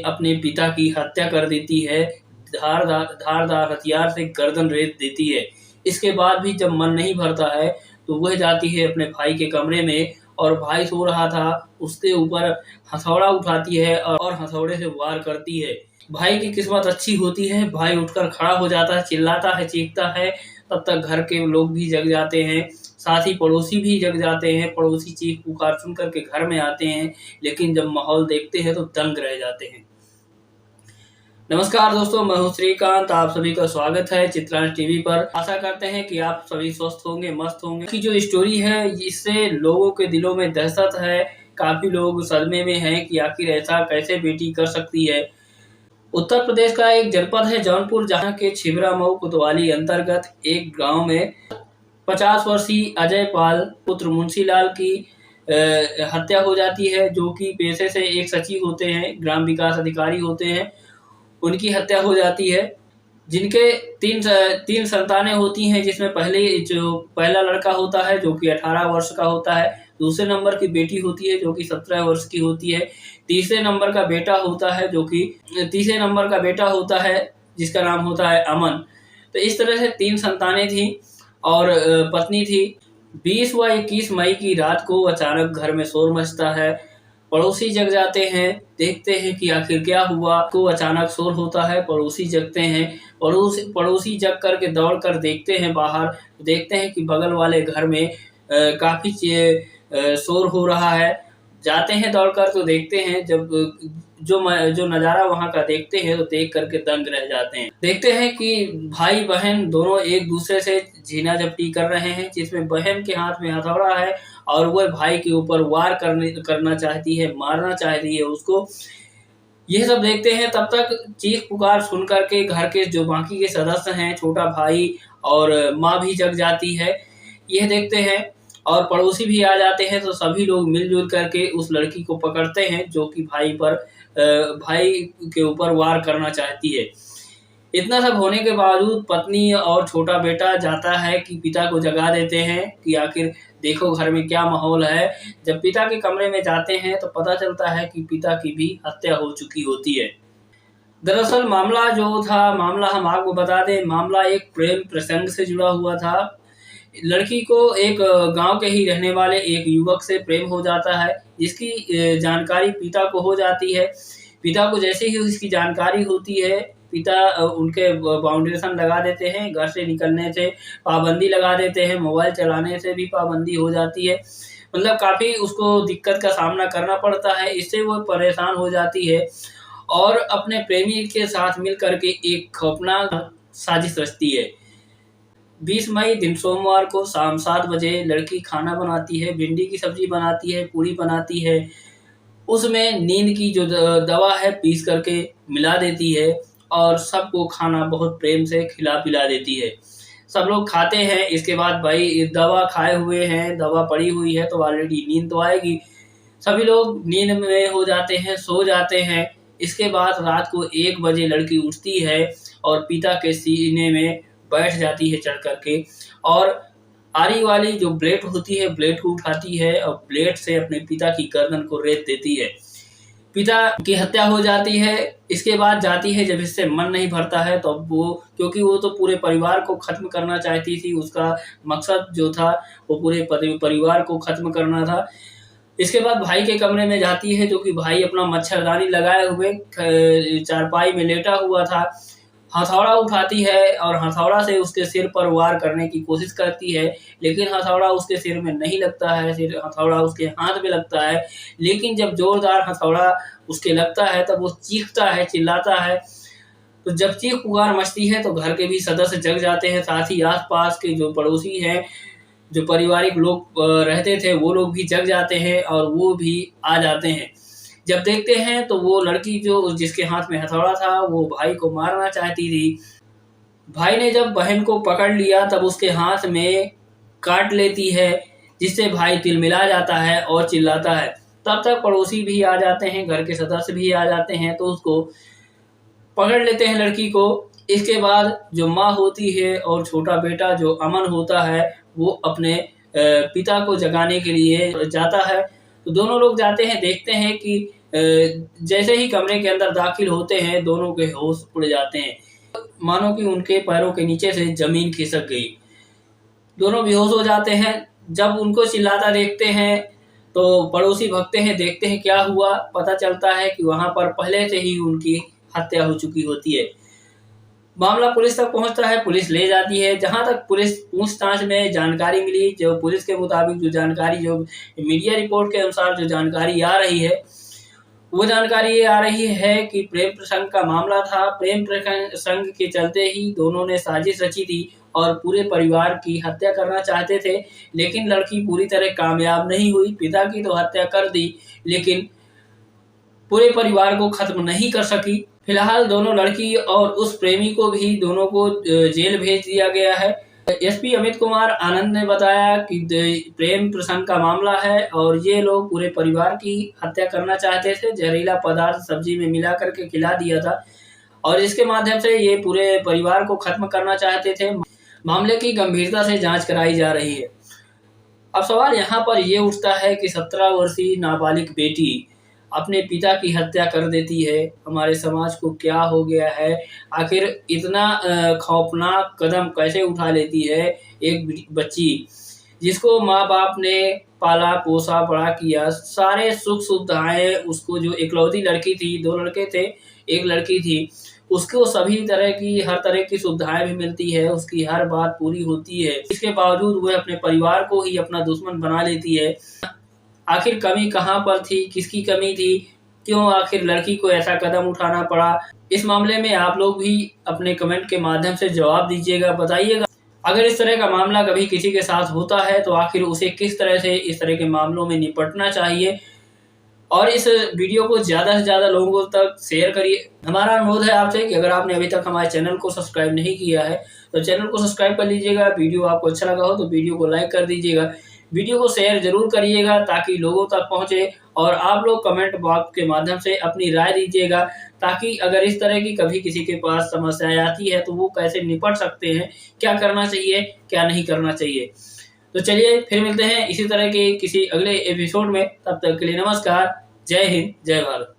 अपने पिता की हत्या कर देती है, धारदार हथियार से गर्दन रेत देती है। इसके बाद भी जब मन नहीं भरता है तो वह जाती है अपने भाई के कमरे में और भाई सो रहा था उसके ऊपर हथौड़ा उठाती है और हथौड़े से वार करती है। भाई की किस्मत अच्छी होती है, भाई उठकर खड़ा हो जाता है, चिल्लाता है, चीखता है। तब तक घर के लोग भी जग जाते हैं, साथ ही पड़ोसी भी जग जाते हैं। पड़ोसी चीख पुकार सुन करके घर में आते हैं, लेकिन जब माहौल देखते हैं तो दंग रह जाते हैं। नमस्कार दोस्तों, मैं हूं श्रीकांत। आप सभी का स्वागत है चित्रांश टीवी पर। आशा करते हैं कि आप सभी स्वस्थ होंगे, मस्त होंगे। की जो स्टोरी है इससे लोगों के दिलों में दहशत है। काफी लोग सदमे में हैं कि आखिर ऐसा कैसे बेटी कर सकती है। उत्तर प्रदेश का एक जनपद है जौनपुर, जहां के छिबरामऊ कोतवाली अंतर्गत एक गांव में 50 वर्षीय अजय पाल पुत्र मुंशीलाल की हत्या हो जाती है, जो कि पेशे से एक सचिव होते हैं, ग्राम विकास अधिकारी होते हैं। उनकी हत्या हो जाती है, जिनके तीन संतानें होती हैं, जिसमें पहला लड़का होता है जो कि 18 वर्ष का होता है, दूसरे नंबर की बेटी होती है जो कि 17 वर्ष की होती है, तीसरे नंबर का बेटा होता है जिसका नाम होता है अमन। तो इस तरह से 3 संतानें थी और पत्नी थी। 20 व 21 मई की रात को अचानक घर में शोर मचता है। पड़ोसी जग जाते हैं, देखते हैं कि आखिर क्या हुआ। को अचानक शोर होता है, पड़ोसी जगते हैं। पड़ोसी जग करके दौड़ कर देखते हैं बाहर, देखते हैं कि बगल वाले घर में काफी शोर हो रहा है। जाते हैं दौड़कर तो देखते हैं, जब जो नज़ारा वहां का देखते हैं तो देख करके दंग रह जाते हैं। देखते हैं कि भाई बहन दोनों एक दूसरे से झीना झपटी कर रहे हैं, जिसमें बहन के हाथ में हथौड़ा है और वह भाई के ऊपर वार करना चाहती है, मारना चाहती है उसको। यह सब देखते हैं, तब तक चीख पुकार सुन करके घर के जो बाकी के सदस्य हैं, छोटा भाई और माँ भी जग जाती है। यह देखते हैं और पड़ोसी भी आ जाते हैं, तो सभी लोग मिलजुल करके उस लड़की को पकड़ते हैं जो कि भाई के ऊपर वार करना चाहती है। इतना सब होने के बावजूद पत्नी और छोटा बेटा जाता है कि पिता को जगा देते हैं कि आखिर देखो घर में क्या माहौल है। जब पिता के कमरे में जाते हैं तो पता चलता है कि पिता की भी हत्या हो चुकी होती है। दरअसल मामला हम आपको बता दें, मामला एक प्रेम प्रसंग से जुड़ा हुआ था। लड़की को एक गांव के ही रहने वाले एक युवक से प्रेम हो जाता है, जिसकी जानकारी पिता को हो जाती है। पिता को जैसे ही उसकी जानकारी होती है, पिता उनके बाउंडेशन लगा देते हैं, घर से निकलने से पाबंदी लगा देते हैं, मोबाइल चलाने से भी पाबंदी हो जाती है। मतलब काफ़ी उसको दिक्कत का सामना करना पड़ता है। इससे वो परेशान हो जाती है और अपने प्रेमी के साथ मिल करके एक खौफनाक साजिश रचती है। 20 मई दिन सोमवार को शाम 7 बजे लड़की खाना बनाती है, भिंडी की सब्जी बनाती है, पूरी बनाती है। उसमें नींद की जो दवा है पीस करके मिला देती है और सबको खाना बहुत प्रेम से खिला पिला देती है। सब लोग खाते हैं। इसके बाद भाई दवा खाए हुए हैं, दवा पड़ी हुई है तो ऑलरेडी नींद तो आएगी। सभी लोग नींद में हो जाते हैं, सो जाते हैं। इसके बाद रात को 1 बजे लड़की उठती है और पिता के सीने में बैठ जाती है चढ़ करके और आरी वाली जो ब्लेड होती है, ब्लेड को उठाती है और ब्लेड से अपने पिता की गर्दन को रेत देती है। पिता की हत्या हो जाती है। इसके बाद जाती है, जब इससे मन नहीं भरता है तो क्योंकि वो तो पूरे परिवार को खत्म करना चाहती थी, उसका मकसद जो था वो पूरे परिवार को खत्म करना था। इसके बाद भाई के कमरे में जाती है, जो कि भाई अपना मच्छरदानी लगाए हुए चारपाई में लेटा हुआ था। हथौड़ा उठाती है और हथौड़ा से उसके सिर पर वार करने की कोशिश करती है, लेकिन हथौड़ा उसके सिर में नहीं लगता है, हथौड़ा उसके हाथ में लगता है। लेकिन जब जोरदार हथौड़ा उसके लगता है तब वो चीखता है, चिल्लाता है। तो जब चीख पुकार मचती है तो घर के भी सदस्य जग जाते हैं, साथ ही आसपास के जो पड़ोसी हैं, जो पारिवारिक लोग रहते थे, वो लोग भी जग जाते हैं और वो भी आ जाते हैं। जब देखते हैं तो वो लड़की जो जिसके हाथ में हथौड़ा था वो भाई को मारना चाहती थी। भाई ने जब बहन को पकड़ लिया तब उसके हाथ में काट लेती है, जिससे भाई तिलमिला जाता है और चिल्लाता है। तब तक पड़ोसी भी आ जाते हैं, घर के सदस्य भी आ जाते हैं, तो उसको पकड़ लेते हैं लड़की को। इसके बाद जो माँ होती है और छोटा बेटा जो अमन होता है वो अपने पिता को जगाने के लिए जाता है। तो दोनों लोग जाते हैं, देखते हैं कि जैसे ही कमरे के अंदर दाखिल होते हैं दोनों के होश उड़ जाते हैं, मानो कि उनके पैरों के नीचे से जमीन खिसक गई। दोनों बेहोश हो जाते हैं। जब उनको चिल्लाता देखते हैं तो पड़ोसी भगते हैं, देखते हैं क्या हुआ। पता चलता है कि वहां पर पहले से ही उनकी हत्या हो चुकी होती है। मामला पुलिस तक पहुंचता है, पुलिस ले जाती है। जहां तक पुलिस पूछताछ में जानकारी मिली, जो पुलिस के मुताबिक जो जानकारी, जो मीडिया रिपोर्ट के अनुसार जो जानकारी आ रही है, वो जानकारी ये आ रही है कि प्रेम प्रसंग का मामला था। प्रेम प्रसंग के चलते ही दोनों ने साजिश रची थी और पूरे परिवार की हत्या करना चाहते थे, लेकिन लड़की पूरी तरह कामयाब नहीं हुई। पिता की तो हत्या कर दी, लेकिन पूरे परिवार को खत्म नहीं कर सकी। फिलहाल दोनों लड़की और उस प्रेमी को भी दोनों को जेल भेज दिया गया है। एसपी अमित कुमार आनंद ने बताया कि प्रेम प्रसंग का मामला है और ये लोग पूरे परिवार की हत्या करना चाहते थे। जहरीला पदार्थ सब्जी में मिला करके खिला दिया था और इसके माध्यम से ये पूरे परिवार को खत्म करना चाहते थे। मामले की गंभीरता से जांच कराई जा रही है। अब सवाल यहाँ पर ये उठता है कि 17 वर्षीय नाबालिग बेटी अपने पिता की हत्या कर देती है। हमारे समाज को क्या हो गया है? आखिर इतना खौफनाक कदम कैसे उठा लेती है एक बच्ची, जिसको माँ बाप ने पाला पोसा बड़ा किया, सारे सुख सुविधाएं उसको, जो इकलौती लड़की थी, 2 लड़के थे, 1 लड़की थी, उसको सभी तरह की, हर तरह की सुविधाएं भी मिलती है, उसकी हर बात पूरी होती है। इसके बावजूद वह अपने परिवार को ही अपना दुश्मन बना लेती है। आखिर कमी कहाँ पर थी? किसकी कमी थी? क्यों आखिर लड़की को ऐसा कदम उठाना पड़ा? इस मामले में आप लोग भी अपने कमेंट के माध्यम से जवाब दीजिएगा, बताइएगा। अगर इस तरह का मामला कभी किसी के साथ होता है तो आखिर उसे किस तरह से इस तरह के मामलों में निपटना चाहिए, और इस वीडियो को ज़्यादा से ज़्यादा लोगों तक शेयर करिए। हमारा अनुरोध है आपसे कि अगर आपने अभी तक हमारे चैनल को सब्सक्राइब नहीं किया है तो चैनल को सब्सक्राइब कर लीजिएगा। वीडियो आपको अच्छा लगा हो तो वीडियो को लाइक कर दीजिएगा, वीडियो को शेयर जरूर करिएगा ताकि लोगों तक पहुंचे, और आप लोग कमेंट बॉक्स के माध्यम से अपनी राय दीजिएगा ताकि अगर इस तरह की कभी किसी के पास समस्याएं आती है तो वो कैसे निपट सकते हैं, क्या करना चाहिए, क्या नहीं करना चाहिए। तो चलिए फिर मिलते हैं इसी तरह के किसी अगले एपिसोड में। तब तक के लिए नमस्कार। जय हिंद, जय भारत।